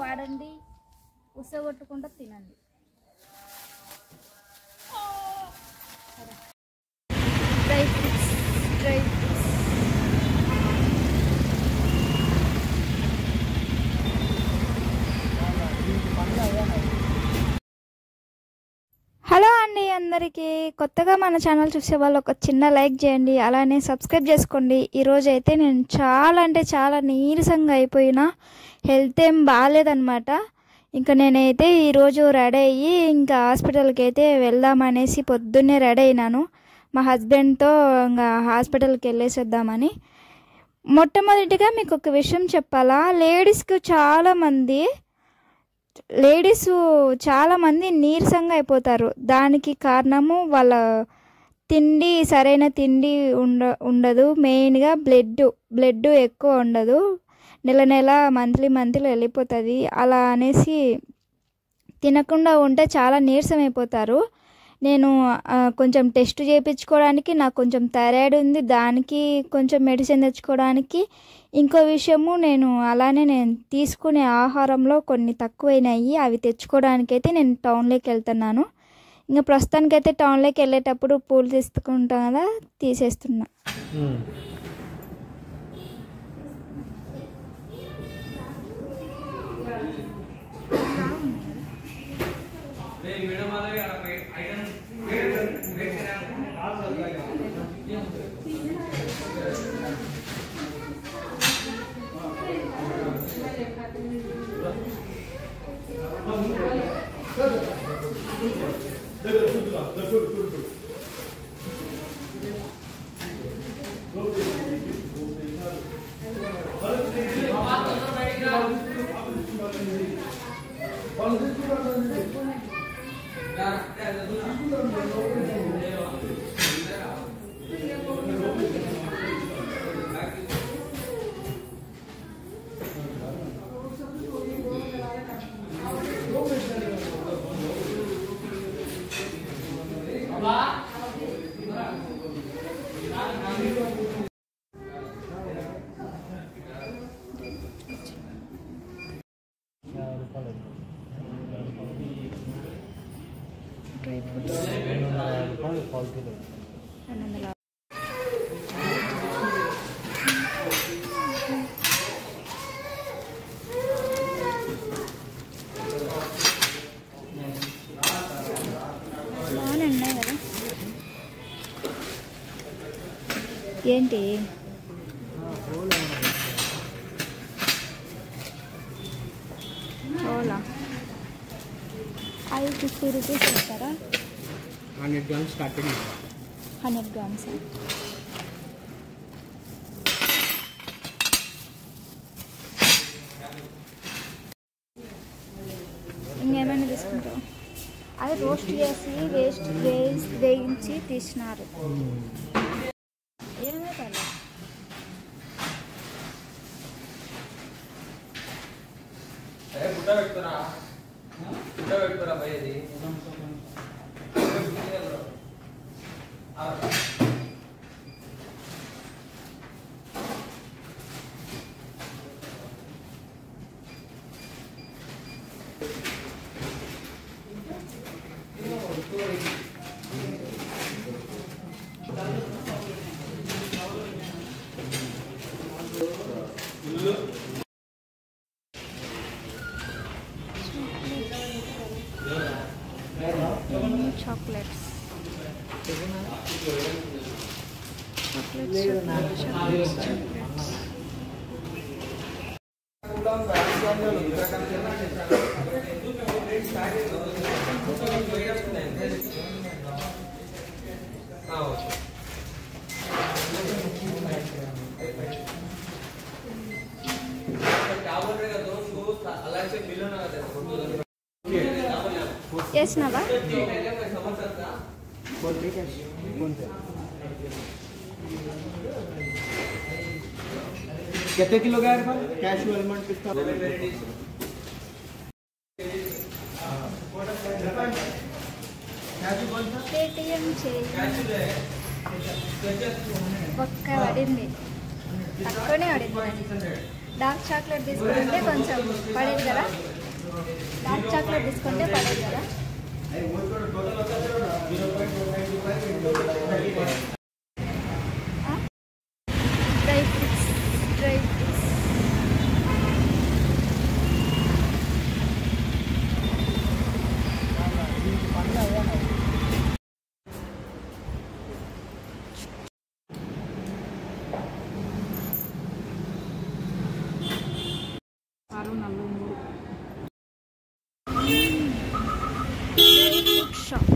వాడండి, ఉసగొట్టకుండా తినండి. Dry fruits hello అండి అందరికీ. కొత్తగా మన ఛానల్ చూసే వాళ్ళు ఒక చిన్న లైక్ చేయండి, అలానే సబ్స్క్రైబ్ చేసుకోండి. ఈరోజు అయితే నేను చాలా అంటే చాలా నీరసంగా అయిపోయినా, హెల్త్ ఏం బాగాలేదనమాట. ఇంకా నేనైతే ఈరోజు రెడీ అయ్యి ఇంకా హాస్పిటల్కి అయితే వెళ్దామనేసి పొద్దున్నే రెడీ అయినాను. మా హస్బెండ్తో ఇంకా హాస్పిటల్కి వెళ్ళేసి వద్దామని. మొట్టమొదటిగా మీకు ఒక విషయం చెప్పాలా, లేడీస్ చాలామంది నీరసంగా అయిపోతారు. దానికి కారణము వాళ్ళ సరైన తిండి ఉండదు. మెయిన్గా బ్లడ్ ఎక్కువ ఉండదు. నెల మంత్లీ వెళ్ళిపోతుంది. అలా అనేసి తినకుండా ఉంటే చాలా నీరసం అయిపోతారు. నేను కొంచెం టెస్ట్ చేయించుకోవడానికి, నాకు కొంచెం థైరాయిడ్ ఉంది, దానికి కొంచెం మెడిసిన్ తెచ్చుకోవడానికి. ఇంకో విషయము, నేను తీసుకునే ఆహారంలో కొన్ని తక్కువైనాయి, అవి తెచ్చుకోవడానికైతే నేను టౌన్లోకి వెళ్తున్నాను. ఇంకా ప్రస్తుతానికైతే టౌన్లోకి వెళ్ళేటప్పుడు పూలు తీసుకుంటాం కదా, తీసేస్తున్నా. డ్రై ఫ్రూట్స్ బాగానే ఉన్నాయి కదా. ఏంటి ఓలా అవి 50 రూపీస్ ఇస్తారా? 100 grams starting. 100 grams. ఇంకేమైనా తీసుకుంటావు? అది రోస్ట్ చేసి వేయించి తీసినారు. ఏమైనా పర్లేదు. Chocolates. Yes, Nava. कितने किलो का है? कैशू आलमंड कितना? पेटीएम ఒక్క పడింది, తక్కువనే పడింది. డార్క్ చాక్లెట్ తీసుకుంటే కొంచెం పడేది కదా, డార్క్ చాక్లెట్ తీసుకుంటే పడేది కదా. Dry fruits shop.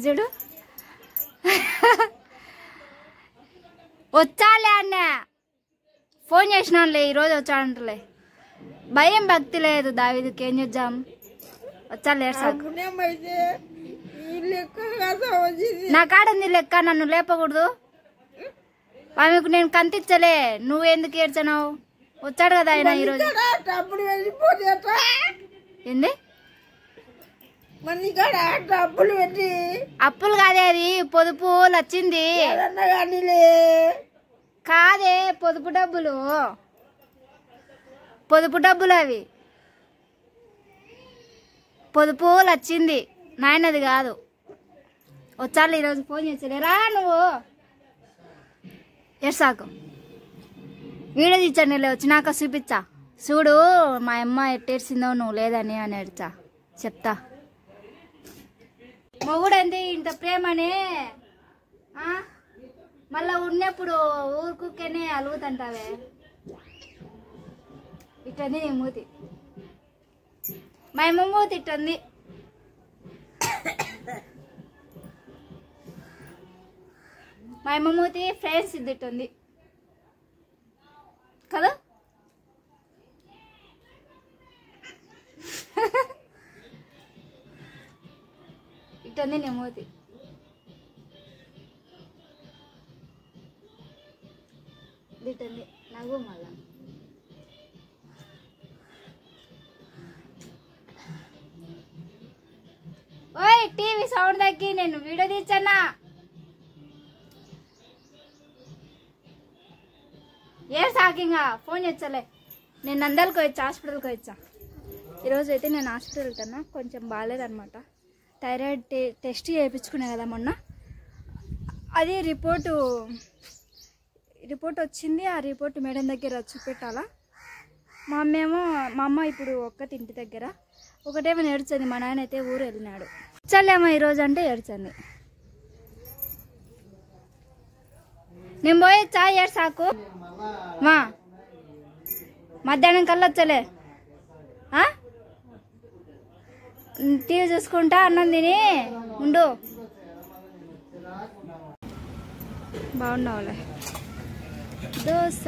చూడు వచ్చాలే అన్న ఫోన్ చేసినానులే, ఈరోజు వచ్చాడంటలే. భయం భక్తి లేదు దావీదుకి, ఏం చేద్దాం. వచ్చాలే సాగు. నా కాడుంది లెక్క, నన్ను లేపకూడదు. ఆమెకు నేను కంతించలే, నువ్వెందుకు ఏడ్చనావు? వచ్చాడు కదా ఆయన ఈరోజు. ఏంది అప్పులు కాదే, అది పొదుపు వచ్చింది కాదే, పొదుపు డబ్బులు అవి పొదుపు వచ్చింది నాయనది కాదు. వచ్చాలి ఈరోజు ఫోన్ చేసలేరా నువ్వు ఎర్సాకు. వీడియో తీచ్చండి వచ్చినాక చూపించా, చూడు మా అమ్మ ఎట్టేర్చిందో నువ్వు లేదని అని ఏడ్చా చెప్తా. మొగుడంది ఇంత ప్రేమనే మళ్ళా ఉన్నప్పుడు ఊరుకునే అలుగుతుంటావే. ఇట్టంది నీ మూతి, మా అమ్మ మూతి ఇట్టంది. మా అమ్మ మూతి ఫ్రెండ్స్ ఇద్దిట్టుంది కదా. ఇట్టంది నీ మూతి. ఇట్టంది నవ్వు మళ్ళా. ఓయ్ టీవీ సౌండ్ తగ్గి, నేను వీడియో తీర్చన్నా. ఏ సాకింగా ఫోన్ చేచ్చలే. నేను నందల్కి వచ్చా, హాస్పిటల్కి వచ్చా. ఈరోజు అయితే నేను హాస్పిటల్ వెళ్తున్నా, కొంచెం బాగాలేదనమాట. థైరాయిడ్ టెస్ట్ చేయించుకున్నా కదా మొన్న, అది రిపోర్ట్ వచ్చింది. ఆ రిపోర్ట్ మేడం దగ్గర చూపెట్టాలా. మా అమ్మ ఇప్పుడు ఒక్కటి ఇంటి దగ్గర, ఒకటేమో ఏడ్చంది. మా నాయన అయితే ఊరు వెళ్ళినాడు. చల్లేమో ఈరోజు అంటే ఏడ్చంది. నేను పోయొచ్చా ఏడ్సాకు మా మధ్యాహ్నం కల్లా వచ్చలే. టీవీ చూసుకుంటా అన్నం తిని ఉండు. బాగున్నావులే. దోశ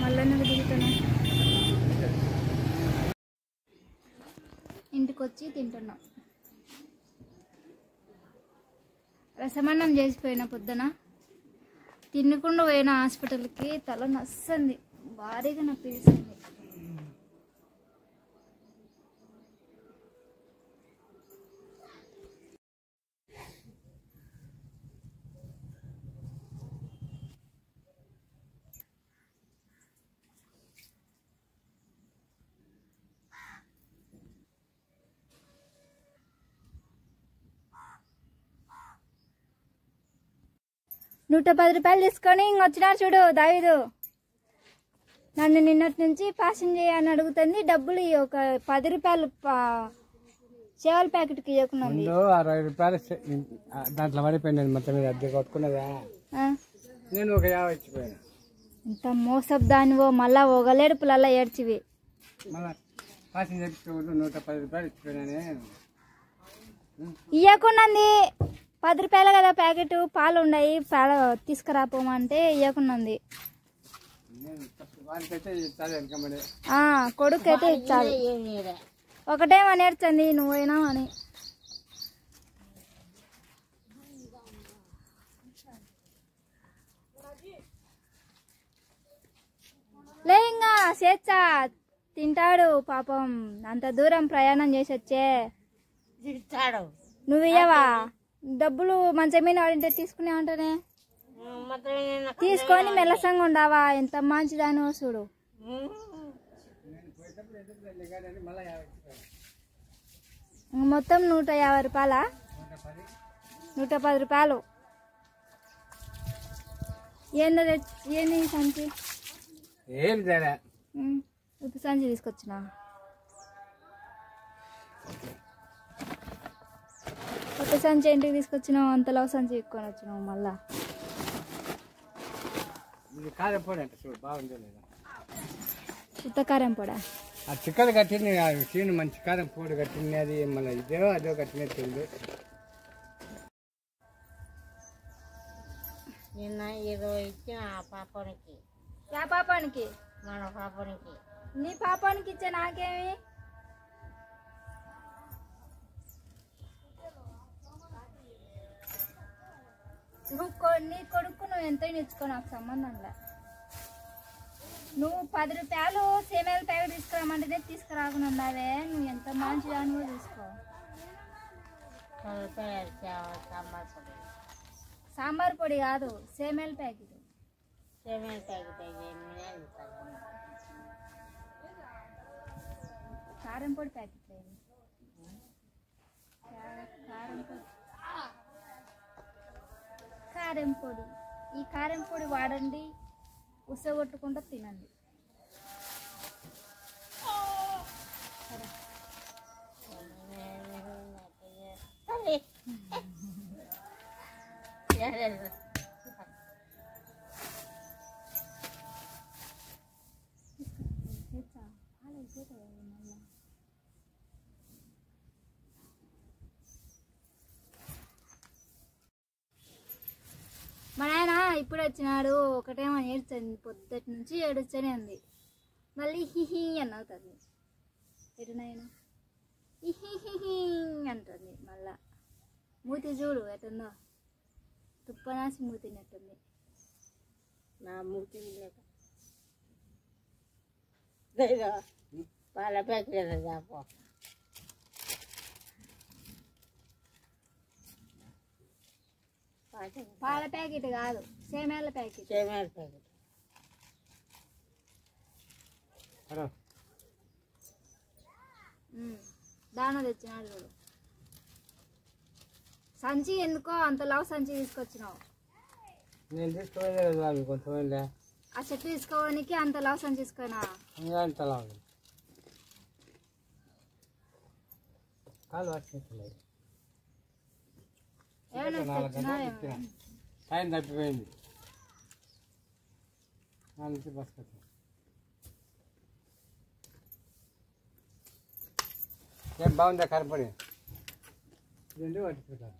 మళ్ళీ దిగుతాను. ఇంటికి వచ్చి తింటున్నాం. రసమన్నం చేసిపోయిన పొద్దున తినకుండా పోయిన హాస్పిటల్కి. తల నొస్తుంది, భారీగా నొప్పి తీస్తుంది. ₹110 తీసుకొని ఇంకొచ్చినారు చూడు దావీదు. నన్ను నిన్నటి నుంచి పాసింగ్ చేయని అడుగుతుంది. డబ్బులు ఒక ₹10 చేవల ప్యాకెట్కి ఇవ్వకున్నది. ₹60 దాంట్లో పడిపోయింది. మొత్తం మీద అద్దె కొట్టుకున్నదా? నేను ఒక 50 ఇచ్చిపోయాను. ఇంత మోసపు దానివో. మళ్ళా ఒకలేడుపులల్లా ఏడ్చివి. మళ్ళా పాసింగ్ చెప్పించుకోవద్దు. ₹110 ఇచ్చిపోయినానే. ఇవ్వకున్నది ₹10 కదా ప్యాకెట్. పాలు ఉన్నాయి, పాలు తీసుకురాపోమంటే ఇవ్వకున్నది. కొడుకు అయితే ఇచ్చాడు. ఒకటేమో నేర్చండి నువ్వు పోయినావని. లే ఇంకా స్వేచ్ఛ తింటాడు పాపం. అంత దూరం ప్రయాణం చేసి వచ్చే నువ్వు ఇయ్యవా? డబ్బులు మంచి మీద వాడింటే తీసుకునేవంటనే. తీసుకొని మెల్లసంగా ఉండవా? ఎంత మంచిదాని చూడు. మొత్తం ₹150. ₹110. ఏంది సంచి? ఏం సరే ఉప్పు సంచి తీసుకొచ్చినా. కొత్త సంచి ఇంటికి తీసుకొచ్చినావు. అంతలో సంచి ఎక్కుకొని వచ్చినావు. మళ్ళా కారం పొడి అంటే చూడు బాగుంది లేదా? ఉత్త కారం పొడా? ఆ చిక్కలు కట్టింది సీను. మంచి కారం పొడి కట్టింది. అది మళ్ళీ ఇదో అదో కట్టినట్టు తెలియదు. నిన్న 20 ఇచ్చిన ఆ పాపానికి. యా పాపానికి? మన పాపానికి. నీ పాపానికి ఇచ్చా నాకేమి? నీ కొడుకు నువ్వు ఎంతో ఇచ్చుకో, నాకు సంబంధంలా. నువ్వు ₹10 సేమియాల ప్యాకెట్ తీసుకురామంటేనే తీసుకురాకుండా ఉండావే. నువ్వు ఎంత మంచి దానివో చూసుకో. సాంబార్ పొడి. సాంబార్ పొడి కాదు, సేమియాల ప్యాకెట్. సేమియాల ప్యాకెట్ కారం పొడి ప్యాకెట్ లేదు. కారం పొడి. ఈ కారం పొడి వాడండి, ఉసగొట్టుకుంటూ తినండి. మా నాయన ఇప్పుడు వచ్చినాడు. ఒకటేమో ఏడ్చండి, పొద్దుటి నుంచి ఏడుస్తూనే ఉంది. మళ్ళీ హిహి అని అవుతుంది. ఎటు నాయన హిహి అంటుంది. మళ్ళా మూతి చూడు ఎటుందో, తుప్పనాసి మూతినట్టుంది. నా మూతి పాల ప్యాకెట్ చాపో. పాల ప్యాకెట్ కాదు, సేమియాల ప్యాకెట్. సేమియాల ప్యాకెట్. దాన తెచ్చినాడు చూడు. సంచి ఎందుకో అంత లావు సంచి తీసుకొచ్చినావు. నేను తీసుకోలేదు వాళ్ళు కొంతమంది ఆ చెట్టు తీసుకోవడానికి అంత లాస్ అని తీసుకున్నా అంతలా ఉంది కాలు వచ్చేస్తలేదు టైం తప్పిపోయింది నా నుంచి బస్ కట్టాను ఏం బాగుందా కనపడి రెండు పట్టుకుంటాను